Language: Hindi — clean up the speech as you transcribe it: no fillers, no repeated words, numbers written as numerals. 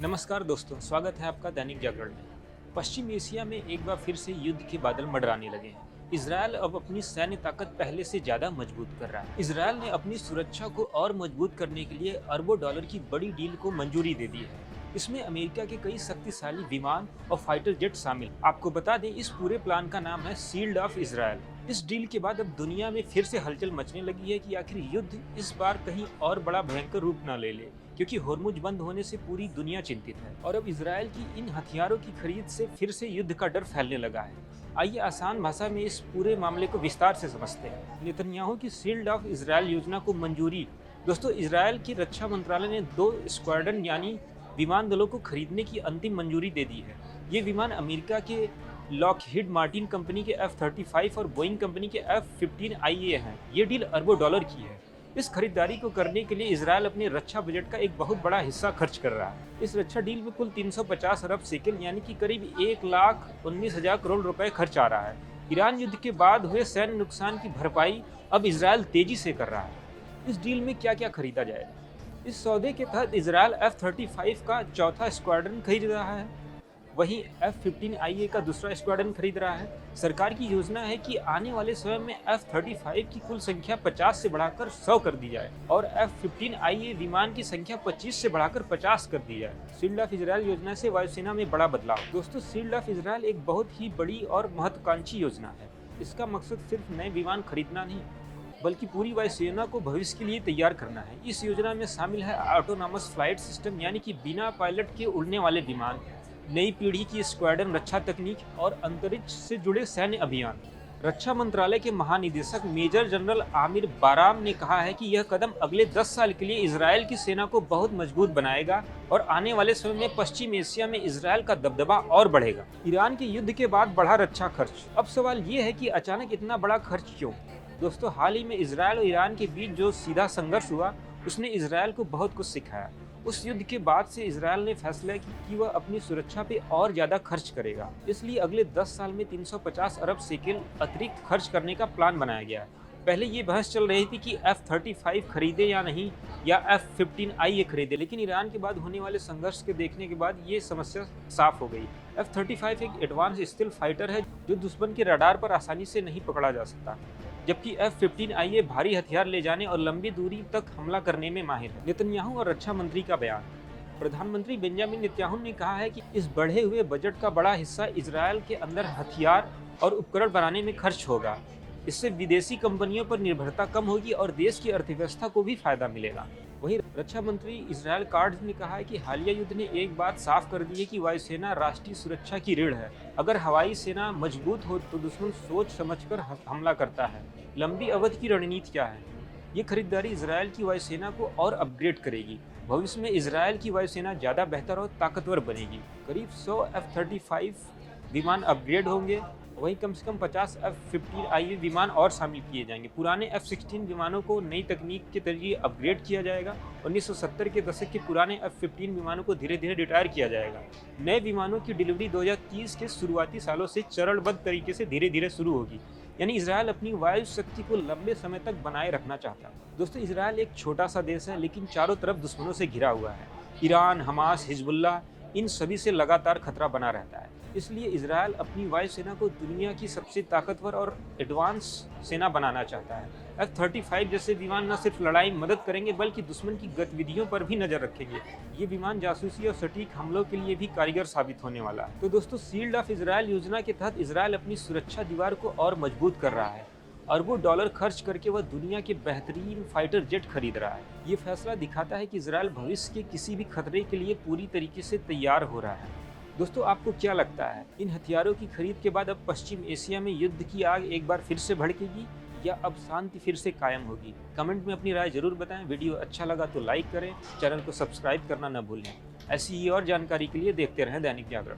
नमस्कार दोस्तों, स्वागत है आपका दैनिक जागरण में। पश्चिम एशिया में एक बार फिर से युद्ध के बादल मंडराने लगे हैं। इसराइल अब अपनी सैन्य ताकत पहले से ज्यादा मजबूत कर रहा है। इसराइल ने अपनी सुरक्षा को और मजबूत करने के लिए अरबों डॉलर की बड़ी डील को मंजूरी दे दी है। इसमें अमेरिका के कई शक्तिशाली विमान और फाइटर जेट शामिल। आपको बता दें, इस पूरे प्लान का नाम है शील्ड ऑफ इसराइल। इस डील के बाद अब दुनिया में फिर से हलचल मचने लगी है कि आखिर युद्ध इस बार कहीं और बड़ा भयंकर रूप न ले ले, क्योंकि होर्मुज बंद होने से पूरी दुनिया चिंतित है और अब इसराइल की इन हथियारों की खरीद से फिर से युद्ध का डर फैलने लगा है। आइए आसान भाषा में इस पूरे मामले को विस्तार से समझते हैं। नेतन्याहू की शील्ड ऑफ इसराइल योजना को मंजूरी। दोस्तों, इसराइल की रक्षा मंत्रालय ने 2 स्क्वाड्रन यानी विमान दलों को खरीदने की अंतिम मंजूरी दे दी है। ये विमान अमेरिका के लॉकहीड मार्टिन कंपनी के F-35 और बोइंग कंपनी के F-15IA हैं। ये डील अरबों डॉलर की है। इस खरीदारी को करने के लिए इसराइल अपने रक्षा बजट का एक बहुत बड़ा हिस्सा खर्च कर रहा है। इस रक्षा डील में कुल 350 अरब शेकेल यानी कि करीब 1,19,000 करोड़ रुपए खर्च आ रहा है। ईरान युद्ध के बाद हुए सैन्य नुकसान की भरपाई अब इसराइल तेजी से कर रहा है। इस डील में क्या क्या खरीदा जाएगा? इस सौदे के तहत इसराइल F-35 का चौथा स्क्वाड्रन खरीद रहा है, वहीं F-15IA का दूसरा स्क्वाड्रन खरीद रहा है। सरकार की योजना है कि आने वाले समय में F-35 की कुल संख्या 50 से बढ़ाकर 100 कर दी जाए और F-15IA विमान की संख्या 25 से बढ़ाकर 50 कर दी जाए। शील्ड ऑफ इसराइल योजना से वायुसेना में बड़ा बदलाव। दोस्तों, शील्ड ऑफ इसराइल एक बहुत ही बड़ी और महत्वाकांक्षी योजना है। इसका मकसद सिर्फ नए विमान खरीदना नहीं, बल्कि पूरी वायुसेना को भविष्य के लिए तैयार करना है। इस योजना में शामिल है ऑटोनॉमस फ्लाइट सिस्टम यानी कि बिना पायलट के उड़ने वाले विमान, नई पीढ़ी की स्क्वाड्रन रक्षा तकनीक और अंतरिक्ष से जुड़े सैन्य अभियान। रक्षा मंत्रालय के महानिदेशक मेजर जनरल आमिर बाराम ने कहा है कि यह कदम अगले 10 साल के लिए इसराइल की सेना को बहुत मजबूत बनाएगा और आने वाले समय में पश्चिम एशिया में इसराइल का दबदबा और बढ़ेगा। ईरान के युद्ध के बाद बढ़ा रक्षा खर्च। अब सवाल ये है कि अचानक इतना बड़ा खर्च क्यों? दोस्तों, हाल ही में इसराइल और ईरान के बीच जो सीधा संघर्ष हुआ, उसने इसराइल को बहुत कुछ सिखाया। उस युद्ध के बाद से इसराइल ने फैसला किया कि वह अपनी सुरक्षा पे और ज्यादा खर्च करेगा। इसलिए अगले 10 साल में 350 अरब शेकेल अतिरिक्त खर्च करने का प्लान बनाया गया है। पहले ये बहस चल रही थी कि F-35 खरीदे या नहीं, या F-15IA खरीदे, लेकिन ईरान के बाद होने वाले संघर्ष के देखने के बाद ये समस्या साफ हो गई। F-35 एक एडवांस स्टील्थ फाइटर है जो दुश्मन के रडार पर आसानी से नहीं पकड़ा जा सकता, जबकि F-15IA भारी हथियार ले जाने और लंबी दूरी तक हमला करने में माहिर है। नेतन्याहू और रक्षा मंत्री का बयान। प्रधानमंत्री बेंजामिन नेतन्याहू ने कहा है कि इस बढ़े हुए बजट का बड़ा हिस्सा इसराइल के अंदर हथियार और उपकरण बनाने में खर्च होगा। इससे विदेशी कंपनियों पर निर्भरता कम होगी और देश की अर्थव्यवस्था को भी फायदा मिलेगा। वहीं रक्षा मंत्री इसराइल कार्ड्स ने कहा है कि हालिया युद्ध ने एक बात साफ कर दी है कि वायुसेना राष्ट्रीय सुरक्षा की रीढ़ है। अगर हवाई सेना मजबूत हो तो दुश्मन सोच समझकर हमला करता है। लंबी अवधि की रणनीति क्या है? ये खरीदारी इसराइल की वायुसेना को और अपग्रेड करेगी। भविष्य में इसराइल की वायुसेना ज़्यादा बेहतर और ताकतवर बनेगी। करीब 100 F-35 विमान अपग्रेड होंगे, वहीं कम से कम 50 F-15IA विमान और शामिल किए जाएंगे। पुराने F-16 विमानों को नई तकनीक के जरिए अपग्रेड किया जाएगा। 1970 के दशक के पुराने F-15 विमानों को धीरे धीरे रिटायर किया जाएगा। नए विमानों की डिलीवरी 2030 के शुरुआती सालों से चरणबद्ध तरीके से धीरे धीरे शुरू होगी। यानी इसराइल अपनी वायु शक्ति को लंबे समय तक बनाए रखना चाहता है। दोस्तों, इसराइल एक छोटा सा देश है, लेकिन चारों तरफ दुश्मनों से घिरा हुआ है। ईरान, हमास, हिजबुल्लाह, इन सभी से लगातार खतरा बना रहता है। इसलिए इसराइल अपनी वायुसेना को दुनिया की सबसे ताकतवर और एडवांस सेना बनाना चाहता है। F-35 जैसे विमान न सिर्फ लड़ाई में मदद करेंगे, बल्कि दुश्मन की गतिविधियों पर भी नजर रखेंगे। ये विमान जासूसी और सटीक हमलों के लिए भी कारगर साबित होने वाला है। तो दोस्तों, शील्ड ऑफ इसराइल योजना के तहत इसराइल अपनी सुरक्षा दीवार को और मजबूत कर रहा है। अरबों डॉलर खर्च करके वह दुनिया के बेहतरीन फाइटर जेट खरीद रहा है। ये फैसला दिखाता है कि इसराइल भविष्य के किसी भी खतरे के लिए पूरी तरीके से तैयार हो रहा है। दोस्तों, आपको क्या लगता है, इन हथियारों की खरीद के बाद अब पश्चिम एशिया में युद्ध की आग एक बार फिर से भड़केगी या अब शांति फिर से कायम होगी? कमेंट में अपनी राय जरूर बताएं। वीडियो अच्छा लगा तो लाइक करें, चैनल को सब्सक्राइब करना न भूलें। ऐसी ही और जानकारी के लिए देखते रहें दैनिक जागरण।